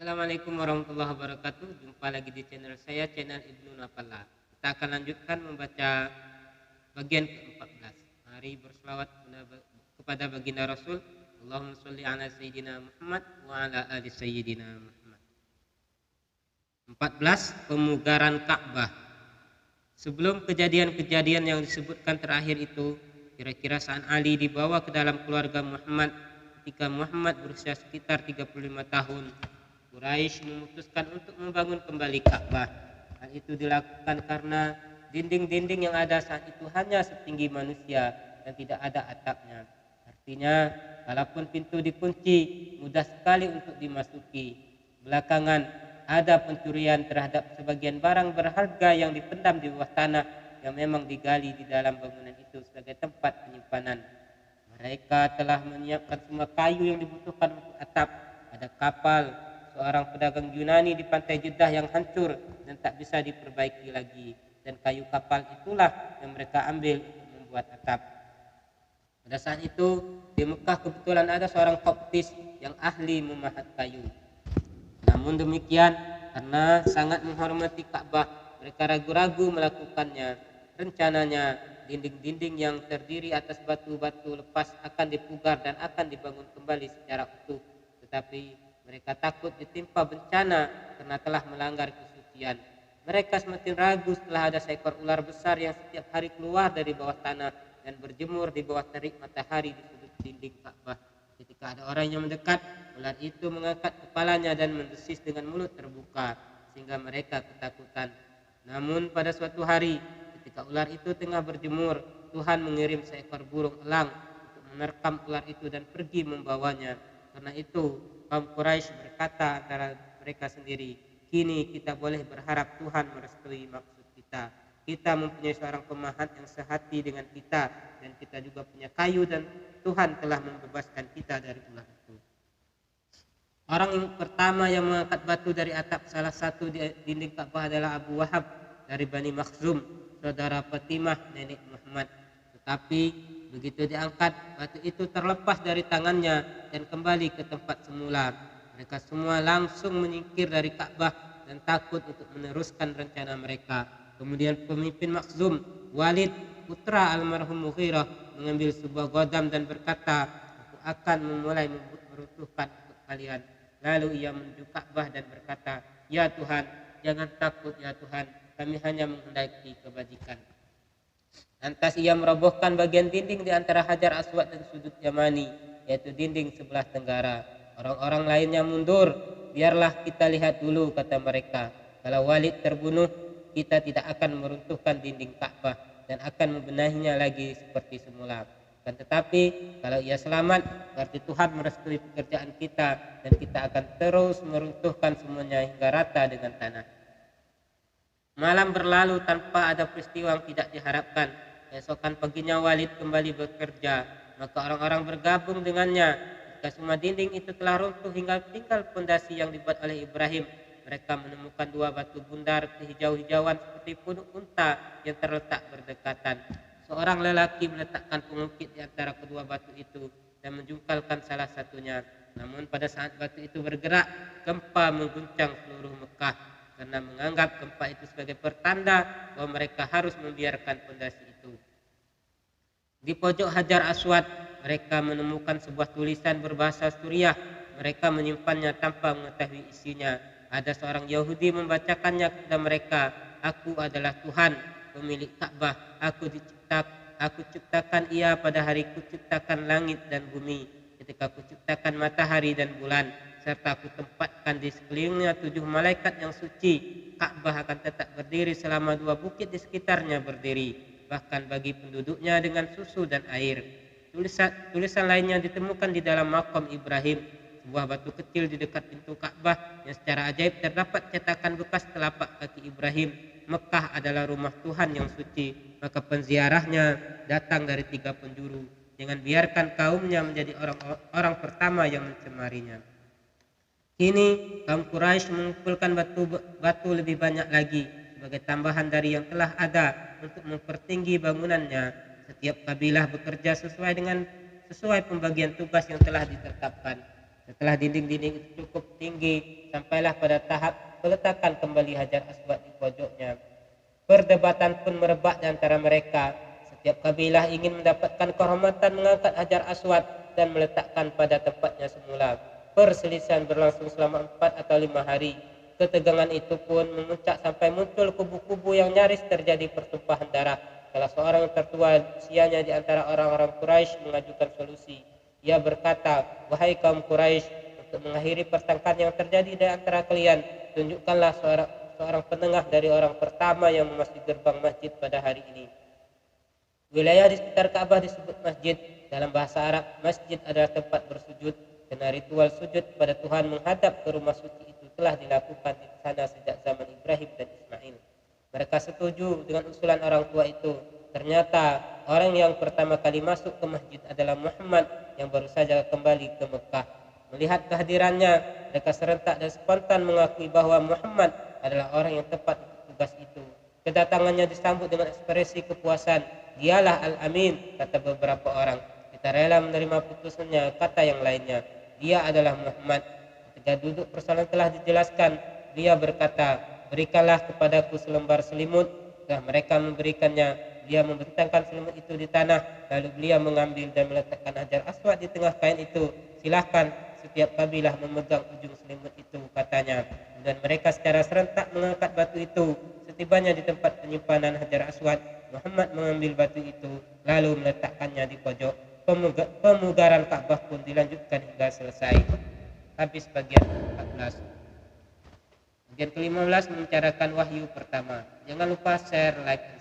Assalamualaikum warahmatullahi wabarakatuh. Jumpa lagi di channel saya, channel Ibnu Nafalla. Kita akan lanjutkan membaca bagian ke-14. Mari berselawat kepada baginda Rasul. Allahumma sholli ala sayyidina Muhammad wa ala ali sayyidina Muhammad. 14. Pemugaran Ka'bah. Sebelum kejadian-kejadian yang disebutkan terakhir itu, kira-kira saat Ali dibawa ke dalam keluarga Muhammad ketika Muhammad berusia sekitar 35 tahun, Quraisy memutuskan untuk membangun kembali Ka'bah. Hal itu dilakukan karena dinding-dinding yang ada saat itu hanya setinggi manusia dan tidak ada atapnya. Artinya, kalaupun pintu dikunci, mudah sekali untuk dimasuki. Belakangan, ada pencurian terhadap sebagian barang berharga yang dipendam di bawah tanah yang memang digali di dalam bangunan itu sebagai tempat penyimpanan. Mereka telah menyiapkan semua kayu yang dibutuhkan untuk atap. Ada kapal seorang pedagang Yunani di pantai Jeddah yang hancur dan tak bisa diperbaiki lagi, dan kayu kapal itulah yang mereka ambil untuk membuat atap. Pada saat itu di Mekah kebetulan ada seorang Koptis yang ahli memahat kayu. Namun demikian, karena sangat menghormati Ka'bah, mereka ragu-ragu melakukannya. Rencananya dinding-dinding yang terdiri atas batu-batu lepas akan dipugar dan akan dibangun kembali secara utuh, tetapi mereka takut ditimpa bencana karena telah melanggar kesucian. Mereka semakin ragu setelah ada seekor ular besar yang setiap hari keluar dari bawah tanah dan berjemur di bawah terik matahari di sudut dinding Ka'bah. Ketika ada orang yang mendekat, ular itu mengangkat kepalanya dan mendesis dengan mulut terbuka, sehingga mereka ketakutan. Namun pada suatu hari, ketika ular itu tengah berjemur, Tuhan mengirim seekor burung elang untuk menerkam ular itu dan pergi membawanya. Karena itu, kaum Quraisy berkata antara mereka sendiri, kini kita boleh berharap Tuhan merestui maksud kita. Kita mempunyai seorang pemahat yang sehati dengan kita, dan kita juga punya kayu, dan Tuhan telah membebaskan kita dari ular itu. Orang yang pertama yang mengangkat batu dari atap salah satu dinding Ka'bah adalah Abu Wahab dari Bani Makhzum, saudara Fatimah nenek Muhammad. Tetapi begitu diangkat, batu itu terlepas dari tangannya dan kembali ke tempat semula. Mereka semua langsung menyingkir dari Ka'bah dan takut untuk meneruskan rencana mereka. Kemudian pemimpin Makhzum, Walid, putra almarhum Mughirah, mengambil sebuah godam dan berkata, aku akan memulai meruntuhkan untuk kalian. Lalu ia menuju Ka'bah dan berkata, ya Tuhan, jangan takut ya Tuhan, kami hanya menghendaki kebajikan. Lantas ia merobohkan bagian dinding di antara Hajar Aswad dan sudut Yamani, yaitu dinding sebelah tenggara. Orang-orang lainnya mundur. Biarlah kita lihat dulu, kata mereka. Kalau Walid terbunuh, kita tidak akan meruntuhkan dinding Ka'bah dan akan membenahinya lagi seperti semula. Dan tetapi kalau ia selamat, berarti Tuhan merestui pekerjaan kita dan kita akan terus meruntuhkan semuanya hingga rata dengan tanah. Malam berlalu tanpa ada peristiwa yang tidak diharapkan. Esokan paginya Walid kembali bekerja, maka orang-orang bergabung dengannya. Ketika semua dinding itu telah runtuh hingga tinggal pondasi yang dibuat oleh Ibrahim, mereka menemukan dua batu bundar kehijau-hijauan seperti punuk unta yang terletak berdekatan. Seorang lelaki meletakkan pengukit di antara kedua batu itu dan menjungkalkan salah satunya. Namun pada saat batu itu bergerak, gempa mengguncang seluruh Mekah karena menganggap gempa itu sebagai pertanda bahwa mereka harus membiarkan pondasi itu. Di pojok Hajar Aswad, mereka menemukan sebuah tulisan berbahasa Suriah. Mereka menyimpannya tanpa mengetahui isinya. Ada seorang Yahudi membacakannya kepada mereka, aku adalah Tuhan, pemilik Ka'bah. Aku ciptakan ia pada hari kuciptakan langit dan bumi, ketika kuciptakan matahari dan bulan, serta kutempatkan di sekelilingnya 7 malaikat yang suci. Ka'bah akan tetap berdiri selama 2 bukit di sekitarnya berdiri, bahkan bagi penduduknya dengan susu dan air. Tulisan lainnya ditemukan di dalam makam Ibrahim, sebuah batu kecil di dekat pintu Ka'bah yang secara ajaib terdapat cetakan bekas telapak kaki Ibrahim. Mekah adalah rumah Tuhan yang suci, maka penziarahnya datang dari 3 penjuru. Jangan biarkan kaumnya menjadi orang pertama yang mencemarinya. Kini kaum Quraisy mengumpulkan batu lebih banyak lagi sebagai tambahan dari yang telah ada untuk mempertinggi bangunannya. Setiap kabilah bekerja sesuai pembagian tugas yang telah ditetapkan. Setelah dinding-dinding itu cukup tinggi, sampailah pada tahap peletakan kembali Hajar Aswad di pojoknya. Perdebatan pun merebak di antara mereka. Setiap kabilah ingin mendapatkan kehormatan mengangkat Hajar Aswad dan meletakkan pada tempatnya semula. Perselisihan berlangsung selama 4 atau 5 hari. Ketegangan itu pun memuncak sampai muncul kubu-kubu yang nyaris terjadi pertumpahan darah. Salah seorang tertua usianya di antara orang-orang Quraisy mengajukan solusi. Ia berkata, "Wahai kaum Quraisy, untuk mengakhiri pertengkaran yang terjadi di antara kalian, tunjukkanlah seorang penengah dari orang pertama yang memasuki gerbang masjid pada hari ini." Wilayah di sekitar Ka'bah disebut masjid. Dalam bahasa Arab, masjid adalah tempat bersujud, karena ritual sujud pada Tuhan menghadap ke rumah suci itu telah dilakukan di sana sejak zaman Ibrahim dan Ismail. Mereka setuju dengan usulan orang tua itu. Ternyata orang yang pertama kali masuk ke masjid adalah Muhammad yang baru saja kembali ke Mekah. Melihat kehadirannya, mereka serentak dan spontan mengakui bahwa Muhammad adalah orang yang tepat untuk tugas itu. Kedatangannya disambut dengan ekspresi kepuasan. "Dialah Al-Amin," kata beberapa orang. "Kita rela menerima putusannya," kata yang lainnya. "Dia adalah Muhammad." Ketika duduk persoalan telah dijelaskan, dia berkata, "Berikanlah kepadaku selembar selimut." Setelah mereka memberikannya, dia membentangkan selimut itu di tanah, lalu beliau mengambil dan meletakkan Hajar Aswad di tengah kain itu. "Silahkan setiap kabilah memegang ujung selimut itu," katanya. Dan mereka secara serentak mengangkat batu itu. Setibanya di tempat penyimpanan Hajar Aswad, Muhammad mengambil batu itu lalu meletakkannya di pojok. Pemugaran Ka'bah pun dilanjutkan hingga selesai. Habis bagian 14. Bagian ke-15 membicarakan wahyu pertama. Jangan lupa share, like, dan